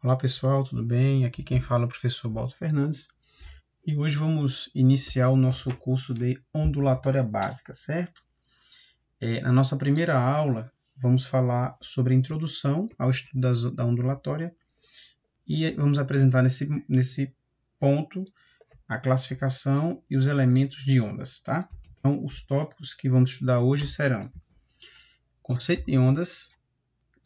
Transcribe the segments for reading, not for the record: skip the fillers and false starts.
Olá pessoal, tudo bem? Aqui quem fala é o professor Baldo Fernandes e hoje vamos iniciar o nosso curso de ondulatória básica, certo? Na nossa primeira aula vamos falar sobre a introdução ao estudo da ondulatória e vamos apresentar nesse ponto a classificação e os elementos de ondas, tá? Então os tópicos que vamos estudar hoje serão conceito de ondas,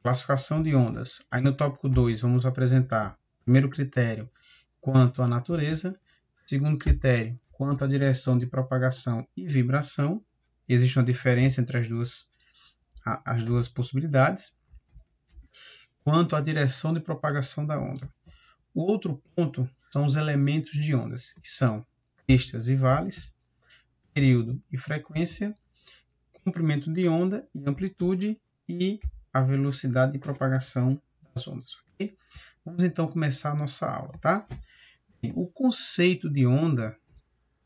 classificação de ondas. Aí no tópico 2 vamos apresentar primeiro critério quanto à natureza, segundo critério quanto à direção de propagação e vibração. Existe uma diferença entre as duas possibilidades. Quanto à direção de propagação da onda. O outro ponto são os elementos de ondas, que são crestas e vales, período e frequência, comprimento de onda e amplitude e a velocidade de propagação das ondas. Okay? Vamos então começar a nossa aula, tá? O conceito de onda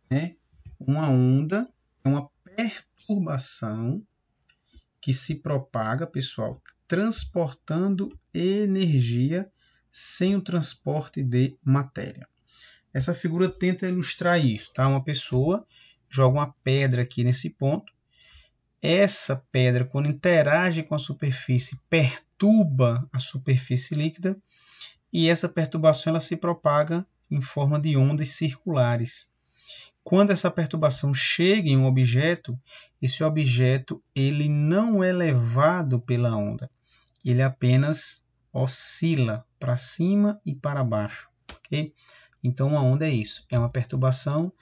é uma onda, é uma perturbação que se propaga, pessoal, transportando energia sem o transporte de matéria. Essa figura tenta ilustrar isso, tá? Uma pessoa joga uma pedra aqui nesse ponto. Essa pedra, quando interage com a superfície, perturba a superfície líquida e essa perturbação ela se propaga em forma de ondas circulares. Quando essa perturbação chega em um objeto, esse objeto ele não é levado pela onda, ele apenas oscila para cima e para baixo. Okay? Então, uma onda é isso, é uma perturbação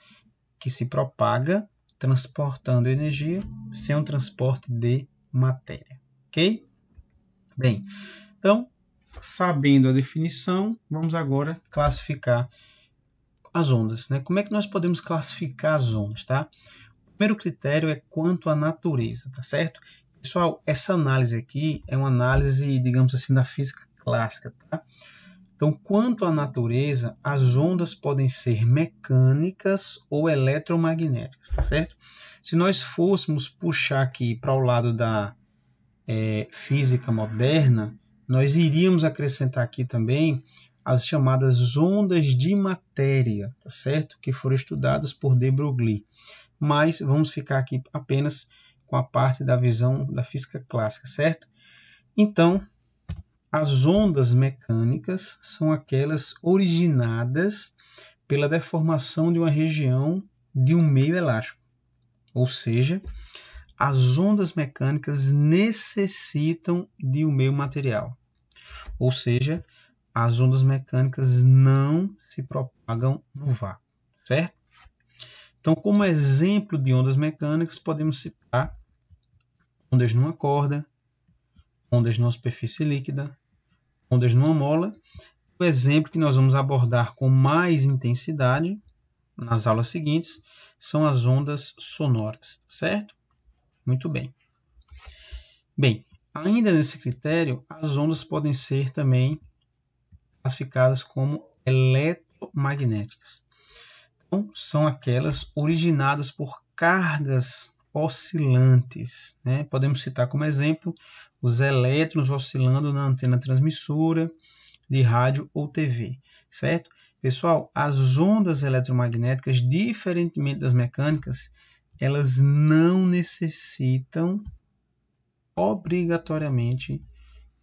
que se propaga transportando energia sem um transporte de matéria. Ok? Bem, então, sabendo a definição, vamos agora classificar as ondas. Né? Como é que nós podemos classificar as ondas? Tá? O primeiro critério é quanto à natureza, tá certo? Pessoal, essa análise aqui é uma análise, digamos assim, da física clássica. Tá? Então, quanto à natureza, as ondas podem ser mecânicas ou eletromagnéticas, tá certo? Se nós fôssemos puxar aqui para o lado da física moderna, nós iríamos acrescentar aqui também as chamadas ondas de matéria, tá certo? Que foram estudadas por de Broglie. Mas vamos ficar aqui apenas com a parte da visão da física clássica, certo? Então, as ondas mecânicas são aquelas originadas pela deformação de uma região de um meio elástico. Ou seja, as ondas mecânicas necessitam de um meio material. Ou seja, as ondas mecânicas não se propagam no vácuo, certo? Então, como exemplo de ondas mecânicas, podemos citar ondas numa corda, ondas numa superfície líquida, ondas numa mola. O exemplo que nós vamos abordar com mais intensidade nas aulas seguintes são as ondas sonoras, certo? Muito bem. Bem, ainda nesse critério, as ondas podem ser também classificadas como eletromagnéticas. Então, são aquelas originadas por cargas oscilantes. Né? Podemos citar como exemplo os elétrons oscilando na antena transmissora de rádio ou TV, certo? Pessoal, as ondas eletromagnéticas, diferentemente das mecânicas, elas não necessitam obrigatoriamente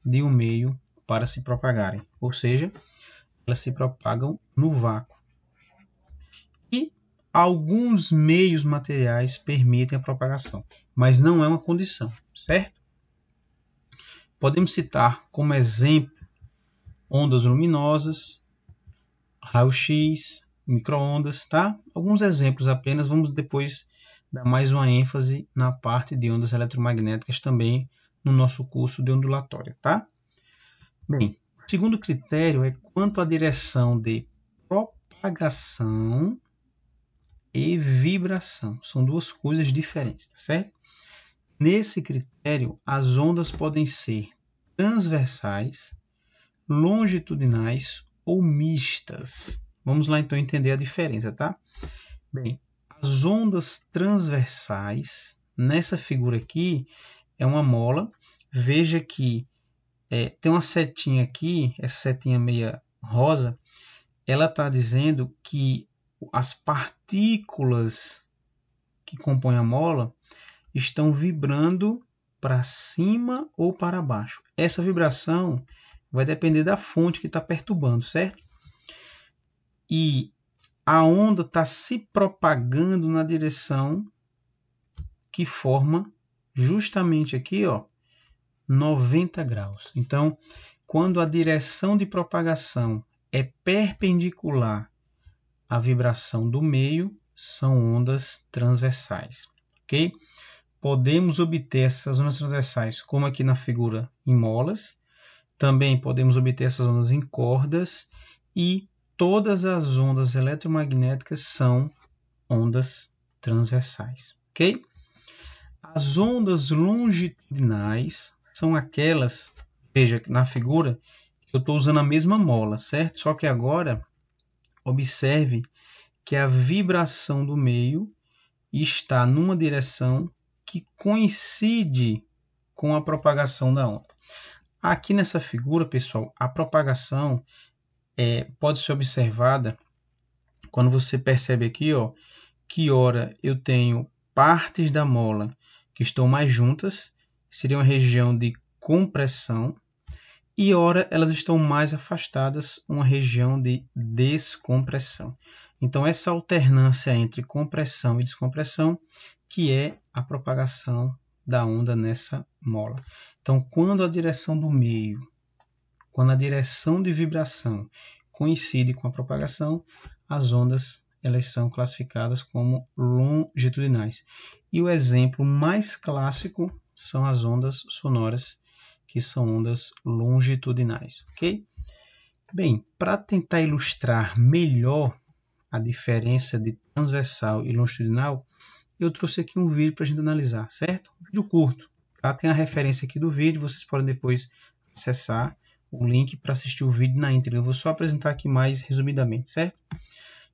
de um meio para se propagarem, ou seja, elas se propagam no vácuo. E alguns meios materiais permitem a propagação, mas não é uma condição, certo? Podemos citar como exemplo ondas luminosas, raio-x, micro-ondas, tá? Alguns exemplos apenas, vamos depois dar mais uma ênfase na parte de ondas eletromagnéticas também no nosso curso de ondulatória, tá? Bem, o segundo critério é quanto à direção de propagação e vibração. São duas coisas diferentes, tá certo? Nesse critério, as ondas podem ser transversais, longitudinais ou mistas. Vamos lá então entender a diferença, tá? Bem, as ondas transversais, nessa figura aqui, é uma mola. Veja que tem uma setinha aqui, essa setinha meia rosa, ela está dizendo que as partículas que compõem a mola estão vibrando para cima ou para baixo. Essa vibração vai depender da fonte que está perturbando, certo? E a onda está se propagando na direção que forma justamente aqui, ó, 90 graus. Então, quando a direção de propagação é perpendicular à vibração do meio, são ondas transversais, ok? Podemos obter essas ondas transversais, como aqui na figura, em molas. Também podemos obter essas ondas em cordas e todas as ondas eletromagnéticas são ondas transversais, ok? As ondas longitudinais são aquelas, veja na figura, eu estou usando a mesma mola, certo? Só que agora, observe que a vibração do meio está numa direção que coincide com a propagação da onda. Aqui nessa figura, pessoal, a propagação pode ser observada quando você percebe aqui, ó, que ora eu tenho partes da mola que estão mais juntas, seria uma região de compressão, e ora elas estão mais afastadas, uma região de descompressão. Então, essa alternância entre compressão e descompressão que é a propagação da onda nessa mola. Então, quando a direção do meio, quando a direção de vibração coincide com a propagação, as ondas elas são classificadas como longitudinais. E o exemplo mais clássico são as ondas sonoras, que são ondas longitudinais, ok? Bem, para tentar ilustrar melhor a diferença de transversal e longitudinal, eu trouxe aqui um vídeo para a gente analisar, certo? Um vídeo curto. Tá? Tem a referência aqui do vídeo, vocês podem depois acessar o link para assistir o vídeo na íntegra. Eu vou só apresentar aqui mais resumidamente, certo?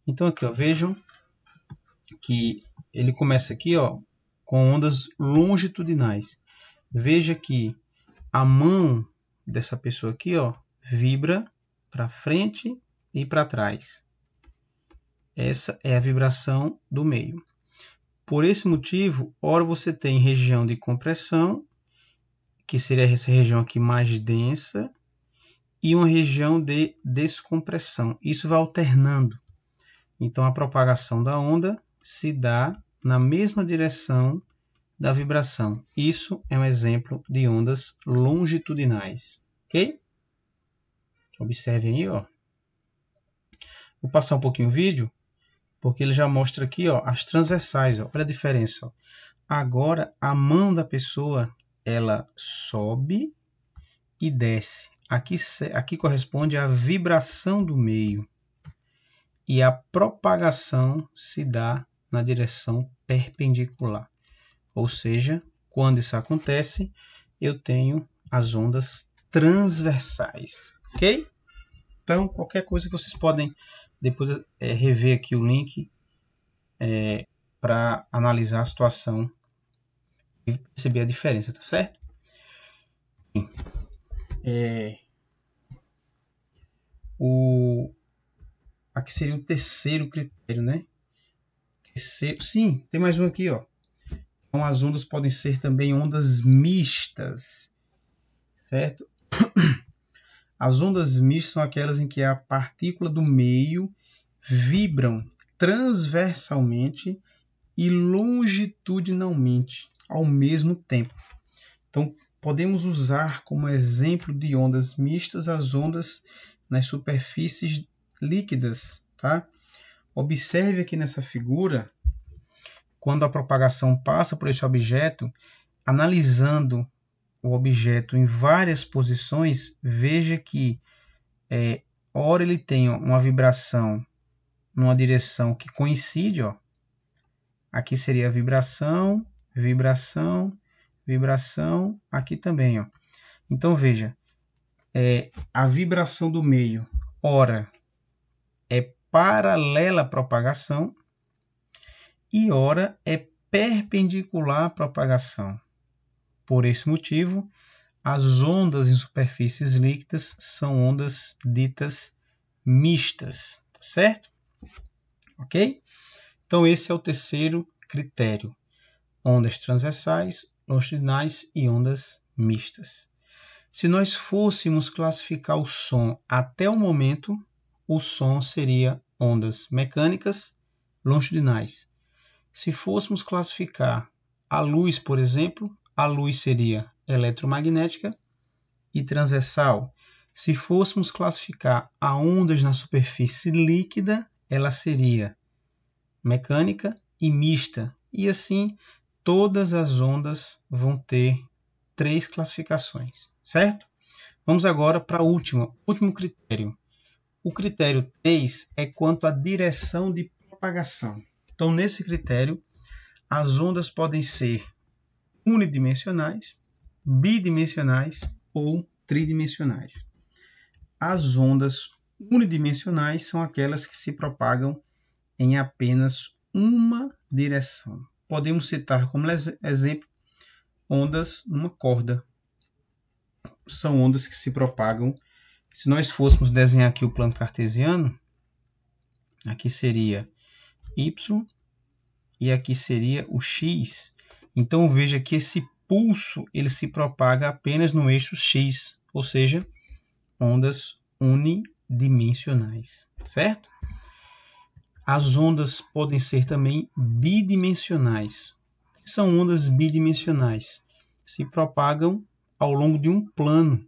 Então aqui, ó, vejam que ele começa aqui, ó, com ondas longitudinais. Veja que a mão dessa pessoa aqui, ó, vibra para frente e para trás. Essa é a vibração do meio. Por esse motivo, ora você tem região de compressão, que seria essa região aqui mais densa, e uma região de descompressão. Isso vai alternando. Então, a propagação da onda se dá na mesma direção da vibração. Isso é um exemplo de ondas longitudinais, ok? Observem aí, ó. Vou passar um pouquinho o vídeo, porque ele já mostra aqui, ó, as transversais, ó. Olha a diferença, ó. Agora, a mão da pessoa, ela sobe e desce. Aqui corresponde à vibração do meio. E a propagação se dá na direção perpendicular. Ou seja, quando isso acontece, eu tenho as ondas transversais, ok? Então, qualquer coisa que vocês podem depois rever aqui o link para analisar a situação e perceber a diferença, tá certo? Aqui seria o terceiro critério, né? Sim, tem mais um aqui, ó. Então, as ondas podem ser também ondas mistas, certo? As ondas mistas são aquelas em que a partícula do meio vibram transversalmente e longitudinalmente ao mesmo tempo. Então, podemos usar como exemplo de ondas mistas as ondas nas superfícies líquidas, tá? Observe aqui nessa figura, quando a propagação passa por esse objeto, analisando o objeto em várias posições, veja que ora ele tem uma vibração numa direção que coincide, ó. Aqui seria a vibração, vibração, vibração, aqui também, ó. Então veja, a vibração do meio, ora é paralela à propagação e ora é perpendicular à propagação. Por esse motivo, as ondas em superfícies líquidas são ondas ditas mistas, certo? Ok? Então, esse é o terceiro critério. Ondas transversais, longitudinais e ondas mistas. Se nós fôssemos classificar o som até o momento, o som seria ondas mecânicas longitudinais. Se fôssemos classificar a luz, por exemplo, a luz seria eletromagnética e transversal. Se fôssemos classificar a ondas na superfície líquida, ela seria mecânica e mista. E assim, todas as ondas vão ter 3 classificações, certo? Vamos agora para o último critério. O critério 3 é quanto à direção de propagação. Então, nesse critério, as ondas podem ser unidimensionais, bidimensionais ou tridimensionais. As ondas unidimensionais são aquelas que se propagam em apenas uma direção. Podemos citar como exemplo ondas numa corda. São ondas que se propagam. Se nós fôssemos desenhar aqui o plano cartesiano, aqui seria y e aqui seria o x. Então veja que esse pulso ele se propaga apenas no eixo x, ou seja, ondas unidimensionais, certo? As ondas podem ser também bidimensionais. O que são ondas bidimensionais? Se propagam ao longo de um plano.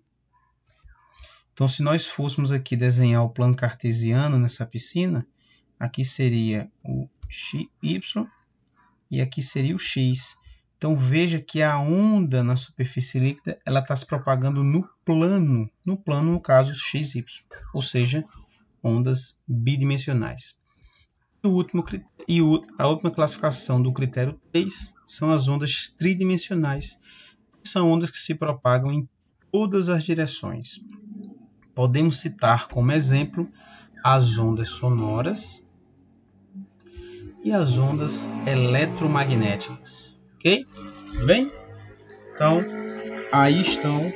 Então, se nós fôssemos aqui desenhar o plano cartesiano nessa piscina, aqui seria o xy e aqui seria o x. Então, veja que a onda na superfície líquida ela está se propagando no plano, no caso, xy, ou seja, ondas bidimensionais. A última classificação do critério 3 são as ondas tridimensionais, que são ondas que se propagam em todas as direções. Podemos citar como exemplo as ondas sonoras e as ondas eletromagnéticas. Ok? Tudo bem? Então, aí estão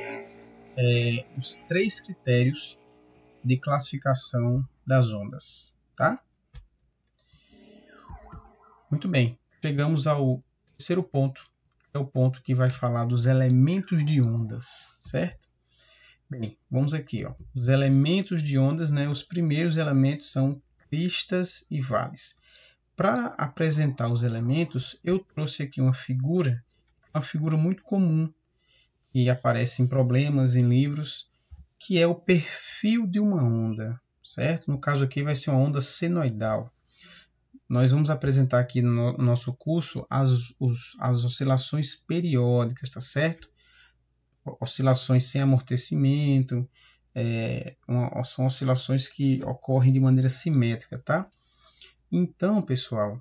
os 3 critérios de classificação das ondas. Tá? Muito bem. Chegamos ao terceiro ponto, que é o ponto que vai falar dos elementos de ondas, certo? Bem, vamos aqui, ó. Os elementos de ondas, né? Os primeiros elementos são cristas e vales. Para apresentar os elementos, eu trouxe aqui uma figura muito comum que aparece em problemas, em livros, que é o perfil de uma onda, certo? No caso aqui vai ser uma onda senoidal. Nós vamos apresentar aqui no nosso curso as oscilações periódicas, tá certo? Oscilações sem amortecimento, são oscilações que ocorrem de maneira simétrica, tá? Então, pessoal,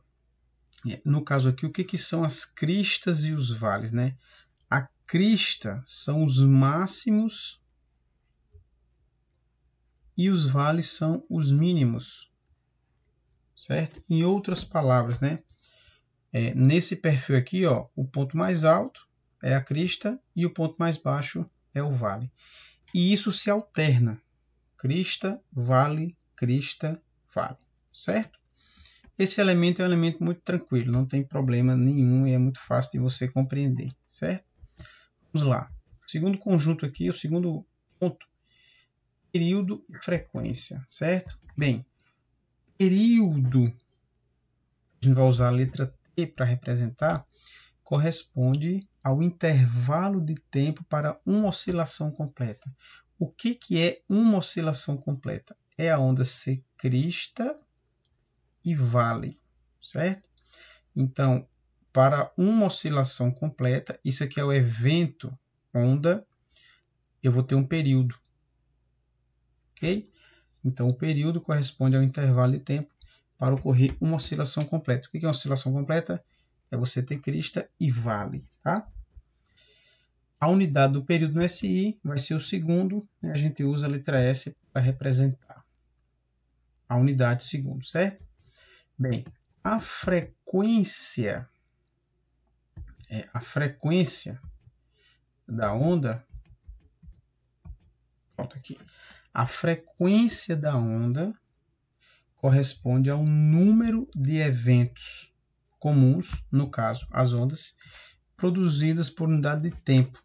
no caso aqui, o que são as cristas e os vales, né? A crista são os máximos e os vales são os mínimos, certo? Em outras palavras, né? Nesse perfil aqui, ó, o ponto mais alto é a crista e o ponto mais baixo é o vale. E isso se alterna. Crista, vale, certo? Esse elemento é um elemento muito tranquilo, não tem problema nenhum e é muito fácil de você compreender, certo? Vamos lá. O segundo conjunto aqui, o segundo ponto, período e frequência, certo? Bem, período, a gente vai usar a letra T para representar, corresponde ao intervalo de tempo para uma oscilação completa. O que é uma oscilação completa? É a onda ser crista e vale, certo? Então, para uma oscilação completa, isso aqui é o evento onda, eu vou ter um período, ok? Então, o período corresponde ao intervalo de tempo para ocorrer uma oscilação completa. O que é uma oscilação completa? É você ter crista e vale, tá? A unidade do período no SI vai ser o segundo, né? A gente usa a letra S para representar a unidade de segundo, certo? Bem, a frequência da onda Volta aqui. A frequência da onda corresponde ao número de eventos comuns, no caso, as ondas, produzidas por unidade de tempo.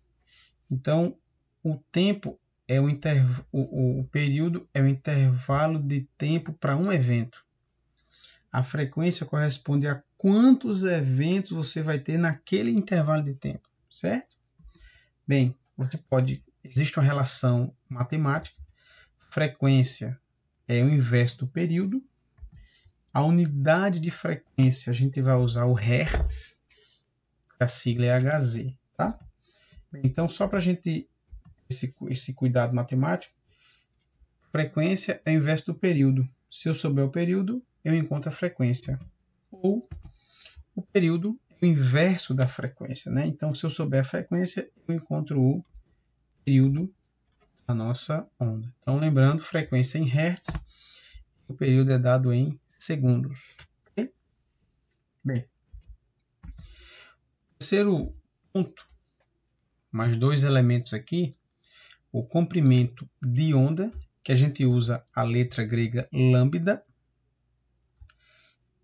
Então, o tempo é o período é o intervalo de tempo para um evento. A frequência corresponde a quantos eventos você vai ter naquele intervalo de tempo, certo? Bem, existe uma relação matemática. Frequência é o inverso do período. A unidade de frequência, a gente vai usar o Hertz, a sigla é Hz, tá? Então, só para a gente esse cuidado matemático, frequência é o inverso do período. Se eu souber o período, eu encontro a frequência. Ou o período é o inverso da frequência, né? Então, se eu souber a frequência, eu encontro o período da nossa onda. Então, lembrando, frequência em Hertz, o período é dado em segundos. Okay? Bem, terceiro ponto, mais dois elementos aqui, o comprimento de onda, que a gente usa a letra grega lambda,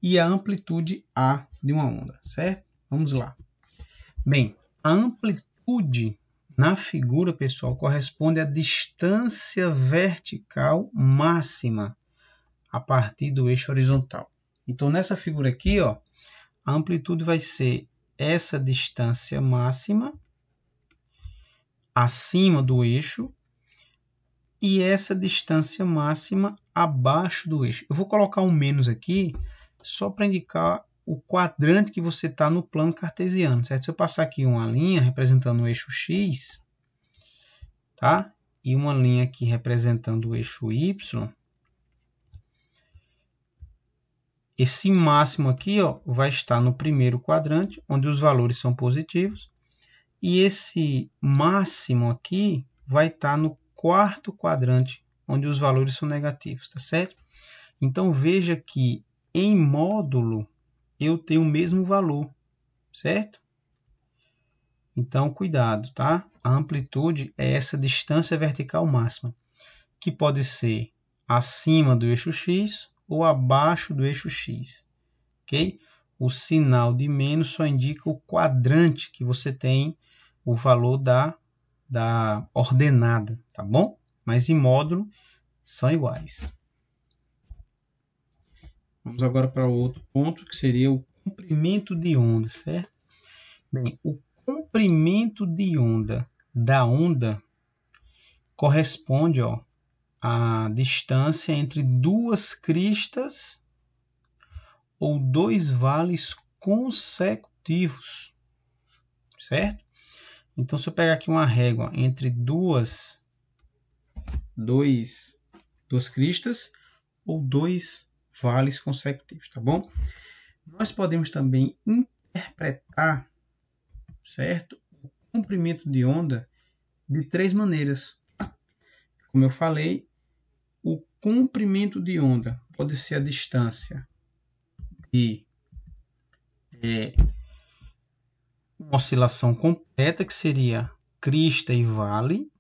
e a amplitude A de uma onda, certo? Vamos lá. Bem, a amplitude na figura, pessoal, corresponde à distância vertical máxima a partir do eixo horizontal. Então, nessa figura aqui, ó, a amplitude vai ser essa distância máxima acima do eixo e essa distância máxima abaixo do eixo. Eu vou colocar um menos aqui só para indicar o quadrante que você está no plano cartesiano, certo? Se eu passar aqui uma linha representando o eixo X, tá? E uma linha aqui representando o eixo Y, esse máximo aqui, ó, vai estar no primeiro quadrante, onde os valores são positivos, e esse máximo aqui vai estar no quarto quadrante, onde os valores são negativos, tá certo? Então, veja que em módulo eu tenho o mesmo valor, certo? Então, cuidado, tá? A amplitude é essa distância vertical máxima, que pode ser acima do eixo X ou abaixo do eixo X, ok? O sinal de menos só indica o quadrante que você tem o valor da ordenada, tá bom? Mas em módulo são iguais. Vamos agora para o outro ponto, que seria o comprimento de onda, certo? Bem, o comprimento de onda da onda corresponde, ó, à distância entre duas cristas ou dois vales consecutivos, certo? Então, se eu pegar aqui uma régua entre duas cristas ou dois vales consecutivos, tá bom? Nós podemos também interpretar, certo, o comprimento de onda de três maneiras. Como eu falei, o comprimento de onda pode ser a distância de uma oscilação completa, que seria crista e vale.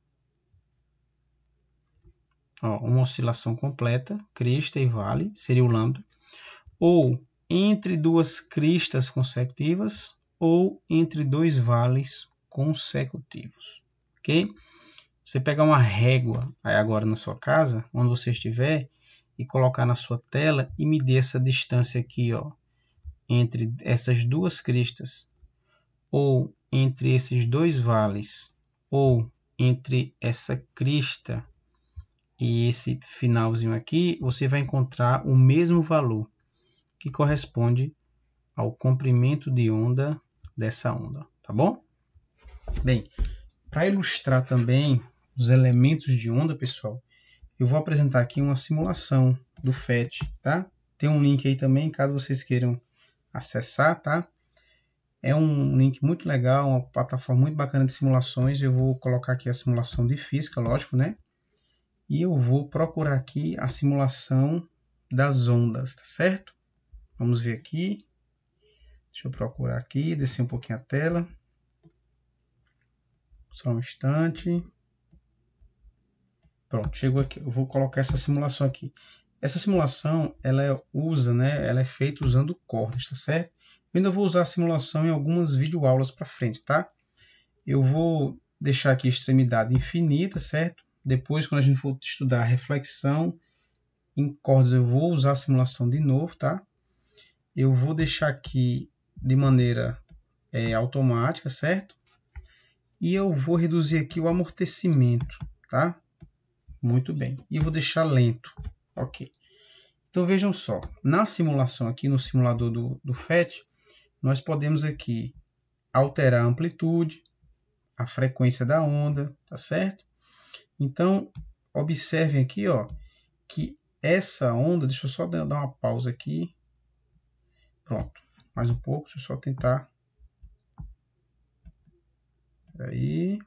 Ó, uma oscilação completa, crista e vale, seria o lambda. Ou entre duas cristas consecutivas, ou entre dois vales consecutivos. Ok? Você pegar uma régua aí agora na sua casa, onde você estiver, e colocar na sua tela e medir essa distância aqui, ó, entre essas duas cristas, ou entre esses dois vales, ou entre essa crista e esse finalzinho aqui, você vai encontrar o mesmo valor, que corresponde ao comprimento de onda dessa onda, tá bom? Bem, para ilustrar também os elementos de onda, pessoal, eu vou apresentar aqui uma simulação do FET, tá? Tem um link aí também, caso vocês queiram acessar, tá? É um link muito legal, uma plataforma muito bacana de simulações. Eu vou colocar aqui a simulação de física, lógico, né? E eu vou procurar aqui a simulação das ondas, tá certo? Vamos ver aqui. Deixa eu procurar aqui, descer um pouquinho a tela. Só um instante. Pronto, chegou aqui. Eu vou colocar essa simulação aqui. Essa simulação, ela usa, né? Ela é feita usando cordas, tá certo? Eu ainda vou usar a simulação em algumas videoaulas para frente, tá? Eu vou deixar aqui extremidade infinita, certo? Depois, quando a gente for estudar a reflexão em cordas, eu vou usar a simulação de novo, tá? Eu vou deixar aqui de maneira automática, certo? E eu vou reduzir aqui o amortecimento, tá? Muito bem. E eu vou deixar lento, ok. Então vejam só, na simulação aqui, no simulador do PhET, nós podemos aqui alterar a amplitude, a frequência da onda, tá certo? Então, observem aqui, ó, que essa onda, deixa eu só dar uma pausa aqui. Pronto, mais um pouco, deixa eu só tentar. Aí.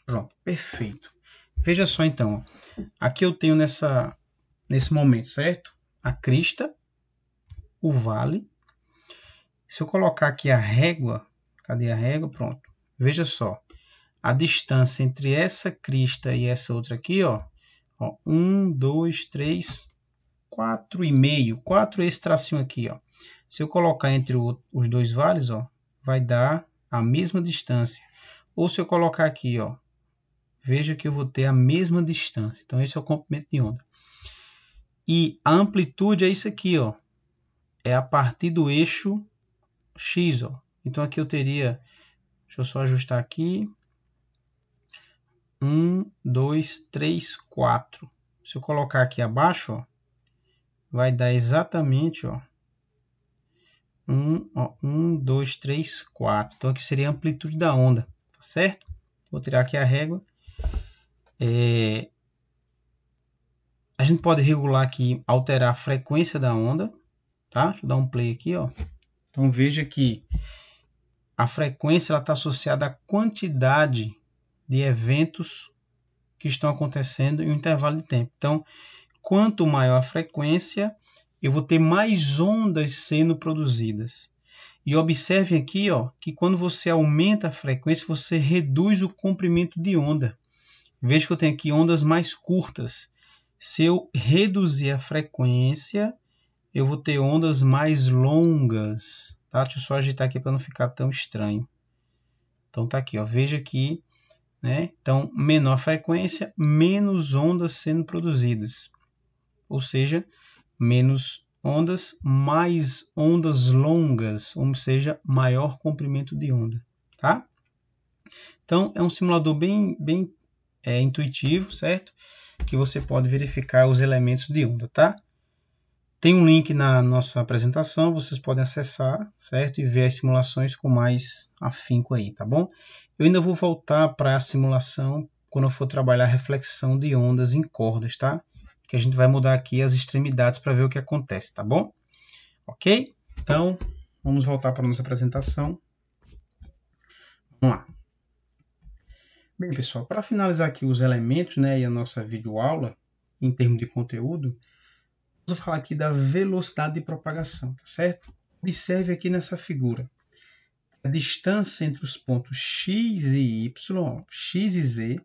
Pronto, perfeito. Veja só então, ó. Aqui eu tenho nesse momento, certo? A crista, o vale. Se eu colocar aqui a régua, cadê a régua? Pronto. Veja só, a distância entre essa crista e essa outra aqui, ó, 1, 2, 3, 4,5. 4 esse tracinho aqui, ó. Se eu colocar entre os dois vales, ó, vai dar a mesma distância. Ou se eu colocar aqui, ó, veja que eu vou ter a mesma distância. Então, esse é o comprimento de onda. E a amplitude é isso aqui, ó. É a partir do eixo X, ó. Então, aqui eu teria... Deixa eu só ajustar aqui. 1, 2, 3, 4. Se eu colocar aqui abaixo, ó, vai dar exatamente, ó, 1, 2, 3, 4. Então, aqui seria a amplitude da onda, tá certo? Vou tirar aqui a régua. A gente pode regular aqui, alterar a frequência da onda, tá? Deixa eu dar um play aqui, ó. Então, veja que a frequência está associada à quantidade de eventos que estão acontecendo em um intervalo de tempo. Então, quanto maior a frequência, eu vou ter mais ondas sendo produzidas. E observem aqui, ó, que quando você aumenta a frequência, você reduz o comprimento de onda. Veja que eu tenho aqui ondas mais curtas. Se eu reduzir a frequência, eu vou ter ondas mais longas. Tá? Deixa eu só ajeitar aqui para não ficar tão estranho. Então tá aqui, ó. Veja aqui, né? Então, menor frequência, menos ondas sendo produzidas. Ou seja, menos ondas, mais ondas longas, ou seja, maior comprimento de onda, tá? Então, é um simulador bem intuitivo, certo? Que você pode verificar os elementos de onda, tá? Tem um link na nossa apresentação, vocês podem acessar, certo? E ver as simulações com mais afinco aí, tá bom? Eu ainda vou voltar para a simulação quando eu for trabalhar a reflexão de ondas em cordas, tá? Que a gente vai mudar aqui as extremidades para ver o que acontece, tá bom? Ok? Então, vamos voltar para a nossa apresentação. Vamos lá. Bem, pessoal, para finalizar aqui os elementos, né, e a nossa videoaula, em termos de conteúdo, vamos falar aqui da velocidade de propagação, tá certo? Observe aqui nessa figura. A distância entre os pontos X e Y, X e Z,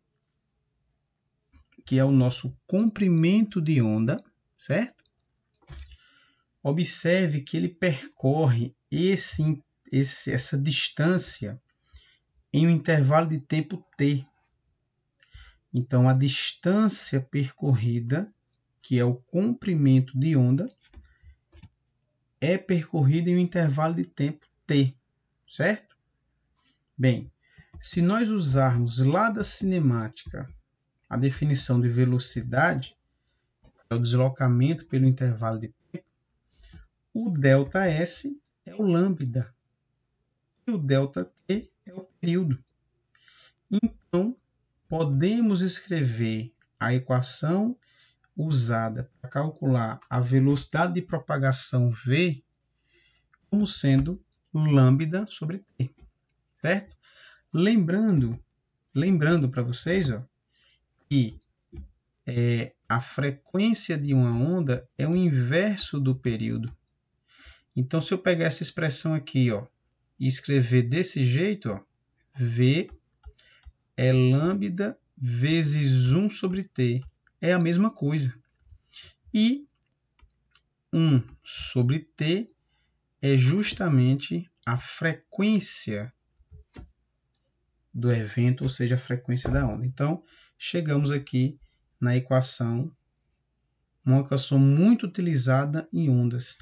que é o nosso comprimento de onda, certo? Observe que ele percorre essa distância em um intervalo de tempo t. Então, a distância percorrida, que é o comprimento de onda, é percorrida em um intervalo de tempo t, certo? Bem, se nós usarmos lá da cinemática a definição de velocidade, é o deslocamento pelo intervalo de tempo, o ΔS é o lambda e o ΔT é o período. Então, podemos escrever a equação usada para calcular a velocidade de propagação V como sendo lambda sobre T, certo? Lembrando para vocês, ó, que a frequência de uma onda é o inverso do período. Então, se eu pegar essa expressão aqui, ó, e escrever desse jeito, ó, V é lambda vezes 1 sobre t é a mesma coisa. E 1 sobre t é justamente a frequência do evento, ou seja, a frequência da onda. Então, chegamos aqui na equação, uma equação muito utilizada em ondas,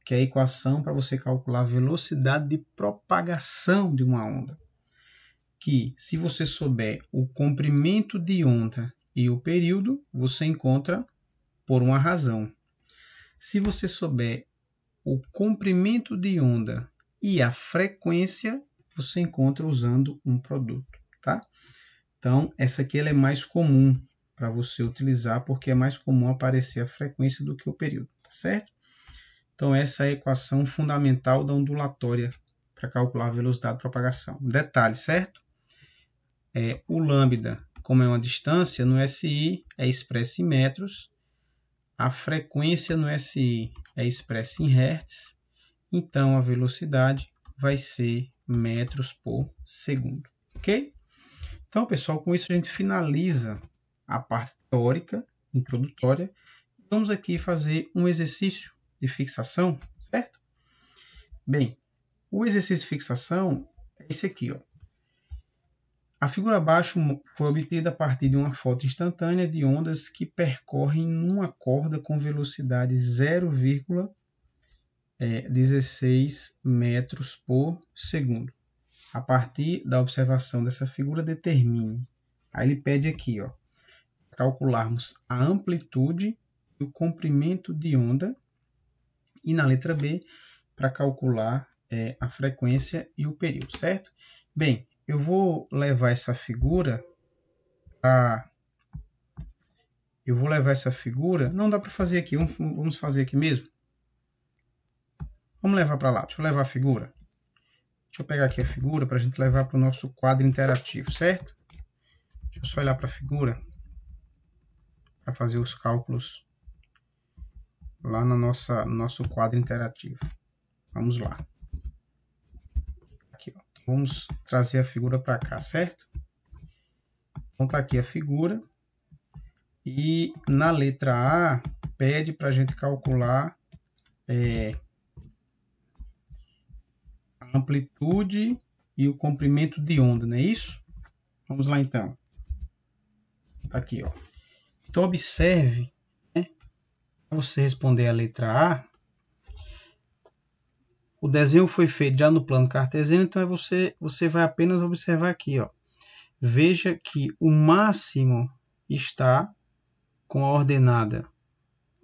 que é a equação para você calcular a velocidade de propagação de uma onda. Que, se você souber o comprimento de onda e o período, você encontra por uma razão. Se você souber o comprimento de onda e a frequência, você encontra usando um produto, tá? Então, essa aqui ela é mais comum para você utilizar, porque é mais comum aparecer a frequência do que o período, tá certo? Então, essa é a equação fundamental da ondulatória para calcular a velocidade de propagação. Detalhe, certo? O lambda, como é uma distância, no SI é expresso em metros, a frequência no SI é expressa em hertz, então a velocidade vai ser metros por segundo, ok? Então, pessoal, com isso a gente finaliza a parte teórica, introdutória. Vamos aqui fazer um exercício de fixação, certo? Bem, o exercício de fixação é esse aqui, ó. A figura abaixo foi obtida a partir de uma foto instantânea de ondas que percorrem uma corda com velocidade 0,16 metros por segundo. A partir da observação dessa figura, determine. Aí ele pede aqui, ó, calcularmos a amplitude e o comprimento de onda. E na letra B, para calcular a frequência e o período, certo? Bem, eu vou levar essa figura não dá para fazer aqui, vamos fazer aqui mesmo. Vamos levar para lá, deixa eu levar a figura. Deixa eu pegar aqui a figura para a gente levar para o nosso quadro interativo, certo? Deixa eu só olhar para a figura para fazer os cálculos lá no nosso quadro interativo. Vamos lá. Aqui, ó. Vamos trazer a figura para cá, certo? Então tá aqui a figura. E na letra A, pede para a gente calcular a amplitude e o comprimento de onda, não é isso? Vamos lá então. Tá aqui, ó. Então observe, né? Para você responder a letra A, o desenho foi feito já no plano cartesiano, então você vai apenas observar aqui, ó. Veja que o máximo está com a ordenada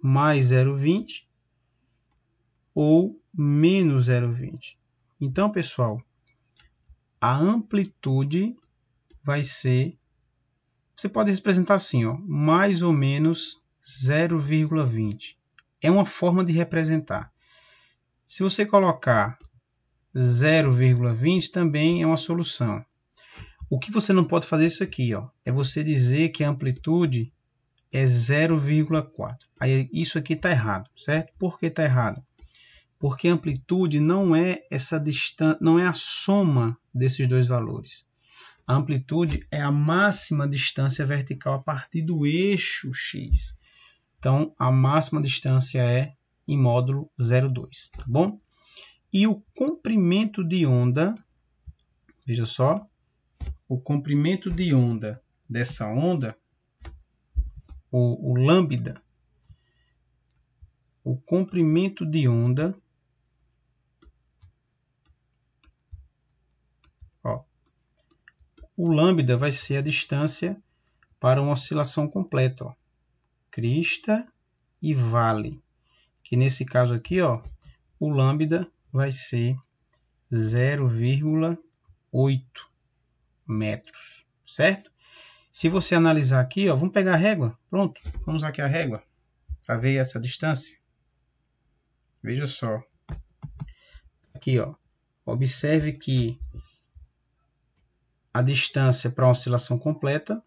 mais 0,20 ou menos 0,20. Então, pessoal, a amplitude vai ser, você pode representar assim, ó, mais ou menos 0,20. É uma forma de representar. Se você colocar 0,20 também é uma solução. O que você não pode fazer isso aqui, ó, é você dizer que a amplitude é 0,4. Aí isso aqui está errado, certo? Por que está errado? Porque a amplitude não é essa distância, não é a soma desses dois valores. A amplitude é a máxima distância vertical a partir do eixo x. Então, a máxima distância é em módulo 0,2, tá bom? E o comprimento de onda, veja só, o comprimento de onda dessa onda, o lambda, o comprimento de onda, ó, o lambda vai ser a distância para uma oscilação completa, ó, crista e vale, que nesse caso aqui, ó, o lambda vai ser 0,8 metros, certo? Se você analisar aqui, ó, vamos pegar a régua, pronto, vamos usar aqui a régua para ver essa distância. Veja só, aqui, ó, observe que a distância para uma oscilação completa,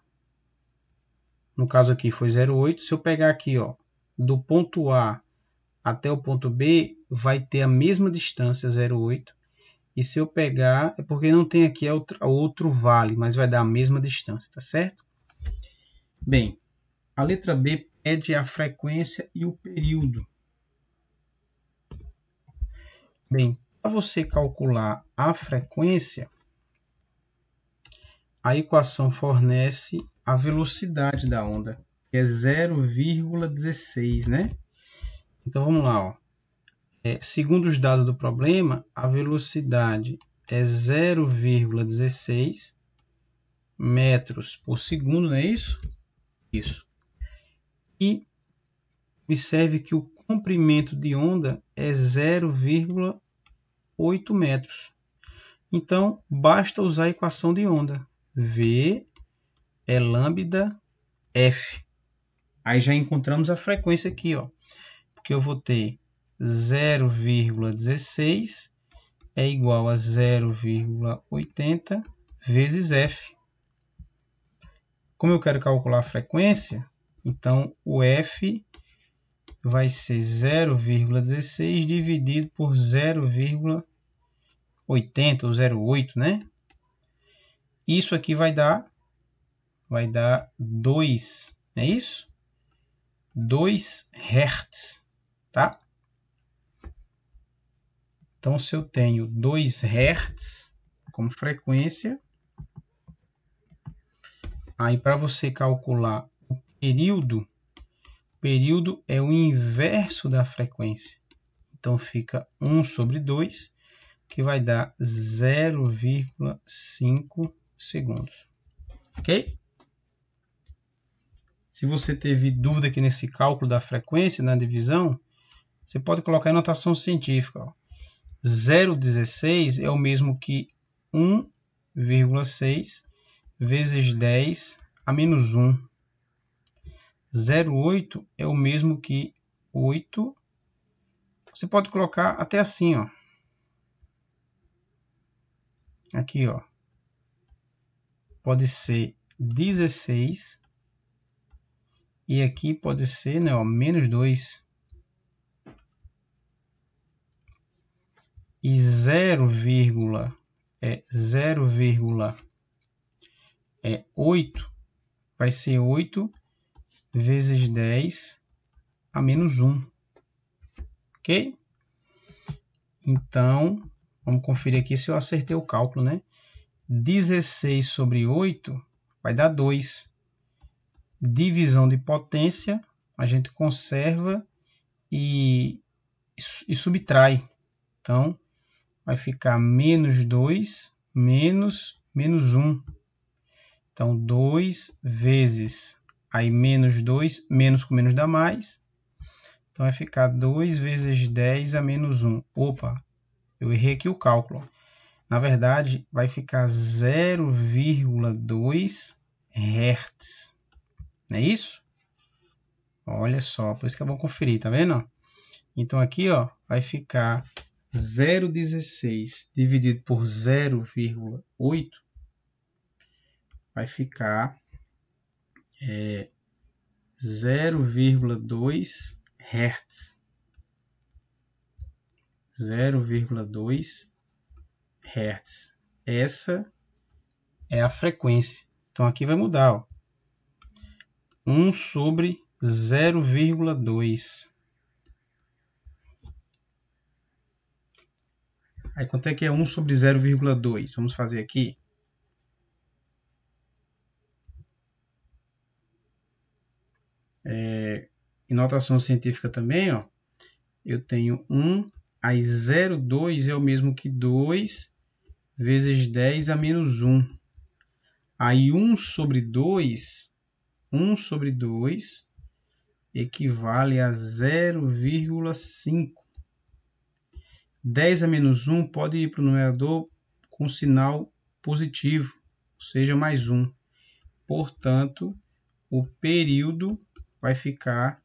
no caso aqui foi 0,8, se eu pegar aqui, ó, do ponto A até o ponto B, vai ter a mesma distância, 0,8, e se eu pegar, é porque não tem aqui outro vale, mas vai dar a mesma distância, tá certo? Bem, a letra B pede a frequência e o período. Bem, para você calcular a frequência, a equação fornece a velocidade da onda, que é 0,16, né? Então vamos lá, ó. Segundo os dados do problema, a velocidade é 0,16 metros por segundo, não é isso? Isso. E observe que o comprimento de onda é 0,8 metros. Então, basta usar a equação de onda. V é lambda F. Aí já encontramos a frequência aqui, ó. Porque eu vou ter 0,16 é igual a 0,80 vezes F. Como eu quero calcular a frequência, então o F vai ser 0,16 dividido por 0,80 ou 0,8, né? Isso aqui vai dar 2, não é isso? 2 Hz, tá? Então, se eu tenho 2 Hz como frequência, aí para você calcular o período é o inverso da frequência. Então, fica 1 sobre 2, que vai dar 0,5 segundos. Ok? Se você teve dúvida aqui nesse cálculo da frequência, na divisão, você pode colocar em notação científica. Ó. 0,16 é o mesmo que 1,6 vezes 10 a menos 1. 0,8 é o mesmo que 8. Você pode colocar até assim, ó. Aqui, ó. Pode ser 16. E aqui pode ser, né, ó, menos 2. E 0,8 vai ser 8 vezes 10 a menos 1. Ok? Então, vamos conferir aqui se eu acertei o cálculo, né? 16 sobre 8 vai dar 2. Divisão de potência, a gente conserva e subtrai. Então, vai ficar menos 2 menos 1. Então, 2 vezes, aí menos 2, menos com menos dá mais. Então, vai ficar 2 vezes 10 a menos 1. Opa, eu errei aqui o cálculo. Na verdade, vai ficar 0,2 Hz. Não é isso? Olha só, por isso que é bom conferir, tá vendo? Então, aqui ó, vai ficar 0,16 dividido por 0,8 vai ficar 0,2 Hz. 0,2 Hz. Essa é a frequência. Então, aqui vai mudar. Ó. 1 sobre 0,2. Aí, quanto é que é 1 sobre 0,2? Vamos fazer aqui. Em notação científica também, ó, eu tenho 1, aí 0,2 é o mesmo que 2 vezes 10 a menos 1. Aí 1 sobre 2 equivale a 0,5. 10 a menos 1 pode ir para o numerador com sinal positivo, ou seja, mais 1. Portanto, o período vai ficar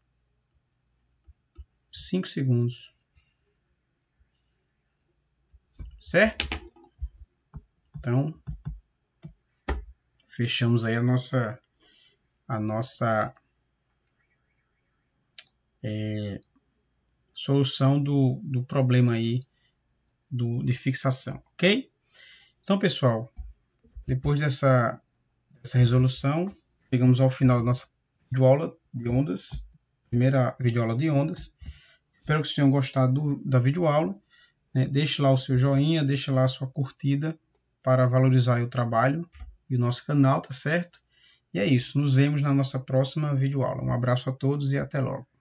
5 segundos. Certo? Então, fechamos aí a nossa solução do problema aí de fixação, ok? Então, pessoal, depois dessa resolução, chegamos ao final da nossa videoaula de ondas, primeira videoaula de ondas. Espero que vocês tenham gostado da videoaula. Deixe lá o seu joinha, deixe lá a sua curtida para valorizar o trabalho e o nosso canal, tá certo? E é isso, nos vemos na nossa próxima videoaula. Um abraço a todos e até logo.